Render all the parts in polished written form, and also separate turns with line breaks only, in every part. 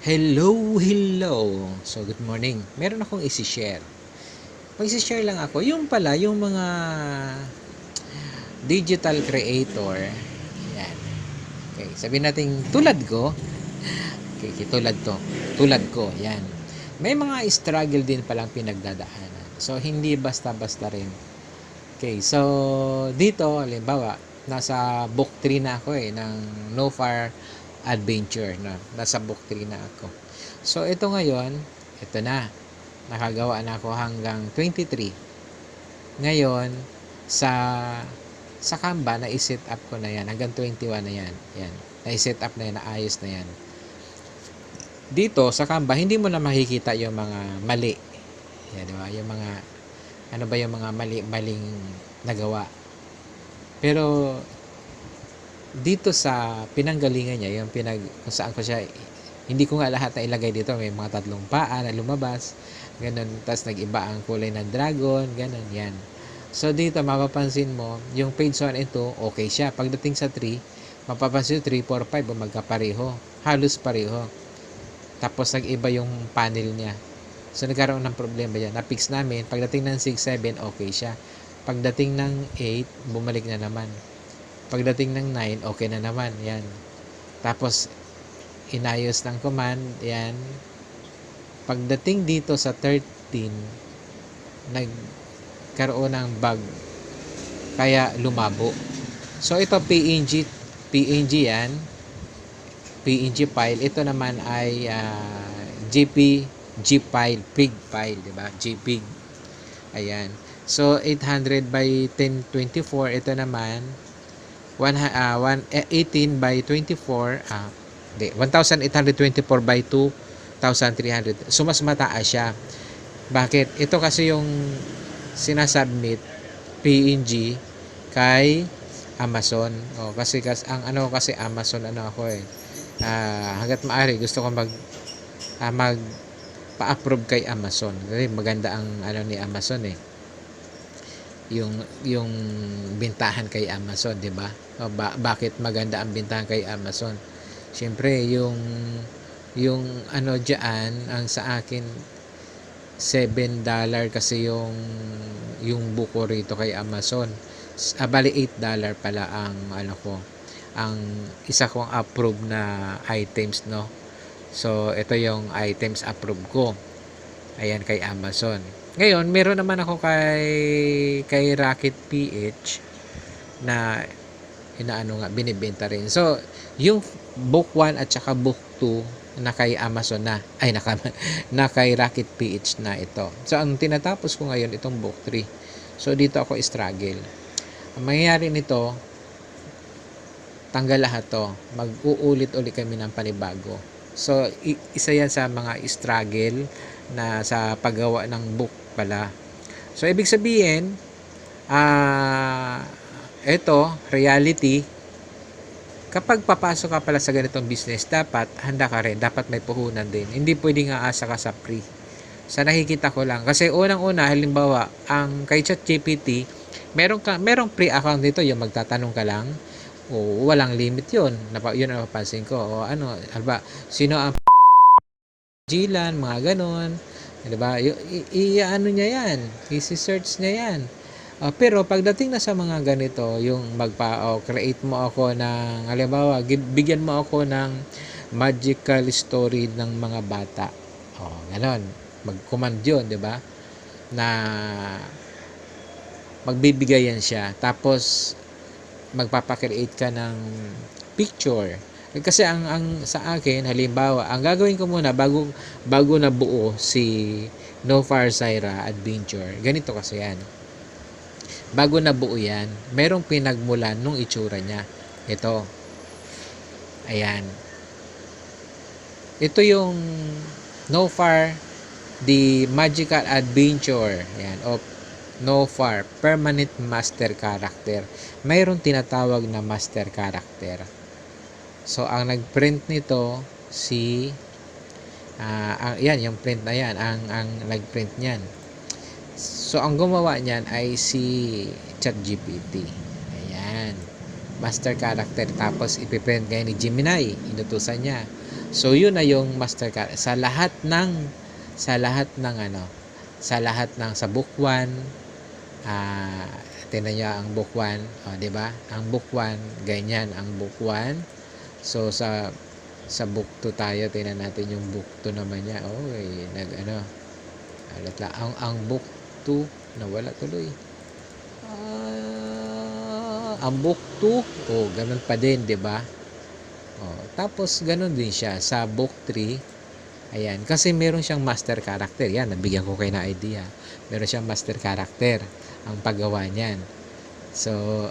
Hello, hello. So, good morning. Meron akong isi-share. Mag-share lang ako. Yung pala, yung mga digital creator. Yan. Okay, sabihin natin tulad ko. Okay, tulad to. Tulad ko. Yan. May mga struggle din palang pinagdadaanan. So, hindi basta-basta rin. Okay, so dito, halimbawa, nasa book 3 na ako ng No Far Adventure na. Nasa book 3 na ako. So, ito ngayon, ito na. Nakagawa na ako hanggang 23. Ngayon, sa Canva, na-set up ko na yan. Hanggang 21 na yan. Yan. Na-set up na yan. Naayos na yan. Dito, sa Canva, hindi mo na makikita yung mga mali. Yan, diba? Yung mga, ano ba yung mga maling nagawa. Pero, dito sa pinanggalingan niya, yung kung saan ko siya, hindi ko nga lahat na ilagay dito. May mga 3 paa na lumabas. Ganun. Tapos nag-iba ang kulay ng dragon. Ganun. Yan. So, dito, mapapansin mo, yung page 1 and 2, okay siya. Pagdating sa 3, mapapansin 3, 4, 5, magkapareho. Halos pareho. Tapos, nag-iba yung panel niya. So, nagkaroon ng problema yan. Na-fix namin. Pagdating ng 6, 7, okay siya. Pagdating ng 8, bumalik na naman. Pagdating ng 9, okay na naman. Yan. Tapos, inayos ng command. Yan. Pagdating dito sa 13, nagkaroon ng bug. Kaya lumabo. So, ito PNG yan. PNG file. Ito naman ay JPG file. PIG file. Diba? JPG. Ayan. So, 800 by 1024. Ito naman, 18 by 24. 1824 by 2,300. So, mas mataas siya. Bakit? Ito kasi yung sinasubmit PNG kay Amazon. Kasi ang kasi Amazon ako hangga't maaari gusto ko mag pa-approve kay Amazon. Kasi maganda ang ni Amazon yung bintahan kay Amazon, 'di ba? Bakit maganda ang bintahan kay Amazon? Siyempre, yung diyan, ang sa akin $7 kasi yung buko rito kay Amazon. Bali $8 pala ang ang isa kong approve na items, no. So, ito yung items approve ko. Ayan, kay Amazon. Ngayon, meron naman ako kay Rocket PH na binibenta rin. So, yung book 1 at saka book 2 na kay Amazon na kay Rocket PH na ito. So, ang tinatapos ko ngayon itong book 3. So, dito ako struggle. Ang mangyayari nito, tanggal lahat to. Mag-uulit-ulit kami ng panibago. So, isa yan sa mga struggle na sa paggawa ng book pala. So, ibig sabihin, ito, reality, kapag papasok ka pala sa ganitong business, dapat handa ka rin. Dapat may puhunan din. Hindi pwedeng aasa ka sa free. Sa nakikita ko lang. Kasi unang-una, halimbawa, ang kay ChatGPT, merong free account dito, yung magtatanong ka lang. O walang limit yun. Yun ang napapansin ko. O alba, sino ang Gilan, mga ganon. Diba? Ano niya yan. I-search niya yan. Pero pagdating na sa mga ganito, yung create mo ako ng, halimbawa, bigyan mo ako ng magical story ng mga bata. Ganon. Mag-command yun, di ba? Na magbibigay yan siya. Tapos, magpapakreate ka ng picture. Kasi ang sa akin, halimbawa, ang gagawin ko muna bago na buo si No Far Syra Adventure. Ganito kasi yan. Bago na buo yan, merong pinagmulan nung itsura niya. Ito. Ayan. Ito yung No Far the Magical Adventure. Ayan. O No Far Permanent Master Character. Mayroong tinatawag na Master Character. So, ang nag-print nito yan, yung print na yan, ang nag-print niyan. So, ang gumawa niyan ay si ChatGPT. Ayan. Master character. Tapos, ipiprint ngayon ni Gemini. Inutusan niya. So yun na yung Mastercard sa lahat ng sa book 1, tingnan niyo ang book 1, 'di ba? Ang book 1 ganyan ang book 1. So sa book 2 tayo, tingnan natin yung book 2 naman niya. Ang book 2 nawala tuloy. Ang book 2, ganun pa din, 'di ba? Tapos ganun din siya sa book 3. Ayan, kasi meron siyang master character. Yan, nabigyan ko kayo ng idea. Meron siyang master character ang paggawa niyan. So,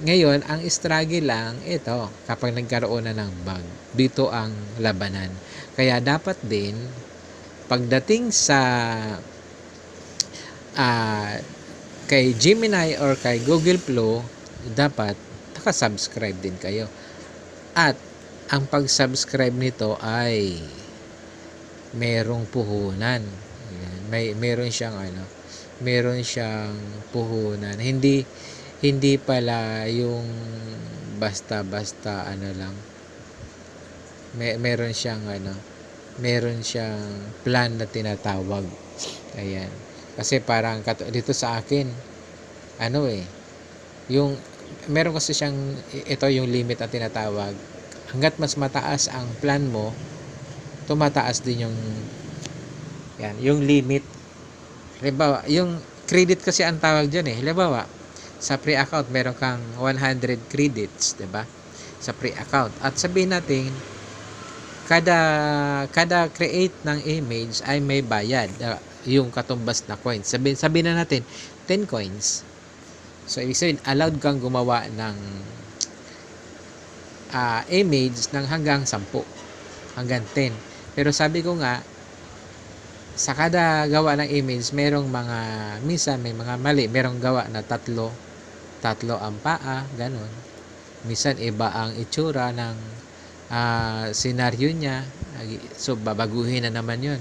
ngayon, ang struggle lang, ito, kapag nagkaroon na ng bug, dito ang labanan. Kaya dapat din, pagdating sa kay Gemini or kay Google Flow, dapat nakasubscribe din kayo. At ang pag-subscribe nito ay merong puhunan. Ayan, meron siyang puhunan. Hindi pala yung basta-basta lang. Meron siyang plan na tinatawag. Ayan. Kasi parang dito sa akin yung meron kasi siyang ito yung limit na tinatawag. Hangga't mas mataas ang plan mo, tumataas din yung limit. Halimbawa, yung credit kasi ang tawag dyan halimbawa, sa pre-account meron kang 100 credits, 'di ba? Sa pre-account. At sabihin natin kada create ng image ay may bayad, yung katumbas na coins. Sabihin na natin 10 coins. So ibig sabihin allowed kang gumawa ng image ng hanggang 10, hanggang 10. Pero sabi ko nga, sa kada gawa ng image, minsan may mga mali. Merong gawa na tatlo ang paa, ganun. Minsan iba ang itsura ng senaryo niya. So, babaguhin na naman yun.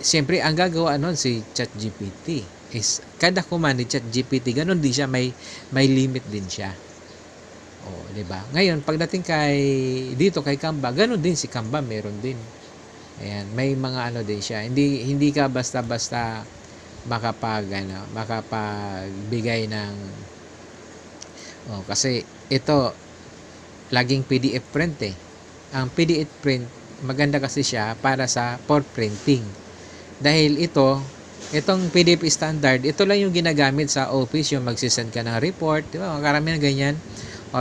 Siyempre, ang gagawa nun si ChatGPT. Kada command ni ChatGPT, ganun din siya, may limit din siya. Di ba? Ngayon, pagdating dito kay Canva, ganun din si Canva, meron din. Ayan, may mga din siya. Hindi ka basta-basta makapagbigay ng kasi ito laging PDF print Ang PDF print maganda kasi siya para for printing. Dahil itong PDF standard, ito lang yung ginagamit sa office, yung magsisend ka ng report, di ba? Karamihan ganyan.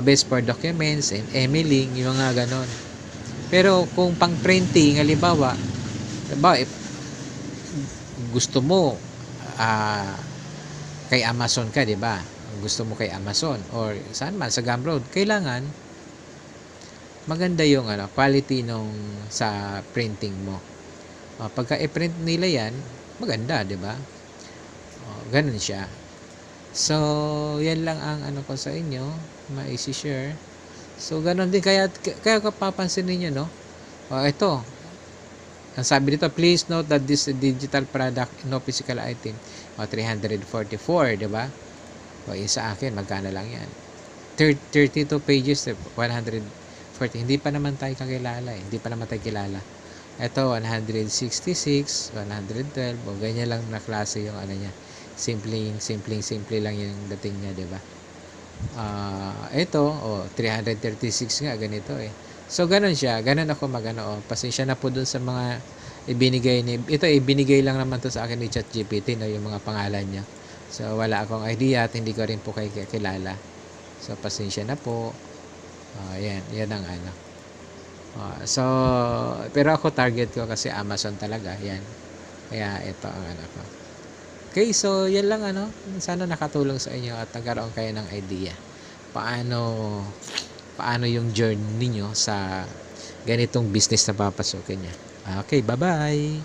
Best for documents and emailing, yung mga ganon. Pero kung pang printing, halimbawa, gusto mo kay Amazon ka, di ba? Gusto mo kay Amazon or saan man sa Gumroad, kailangan maganda yung quality sa printing mo. Pagka i-print nila yan, maganda, di ba? Ganun siya. So, yan lang ang ko sa inyo, ma-share. So, ganun din. Kaya kapapansin ninyo, no? Ito. Ang sabi dito, please note that this digital product, no physical item. 344, di ba? Sa akin, magkano lang yan? 32 pages, 140. Hindi pa naman tayo kakilala. Hindi pa naman tayo kilala. Ito, 166, 112. Ganyan lang na klase yung niya. Simple lang yung dating niya, di ba? Ito, 336 nga, ganito So, ganun siya. Ganun ako pasensya na po dun sa mga ibinigay ibinigay lang naman to sa akin ni ChatGPT, yung mga pangalan niya. So, wala akong idea at hindi ko rin po kayo kilala. So, pasensya na po. Yan ang so, pero ako target ko kasi Amazon talaga. Yan. Kaya ito ang ko. Okay, so yan lang sana nakatulong sa inyo at nagkaroon kayo ng idea paano yung journey niyo sa ganitong business na papasukin niya. Okay, bye-bye.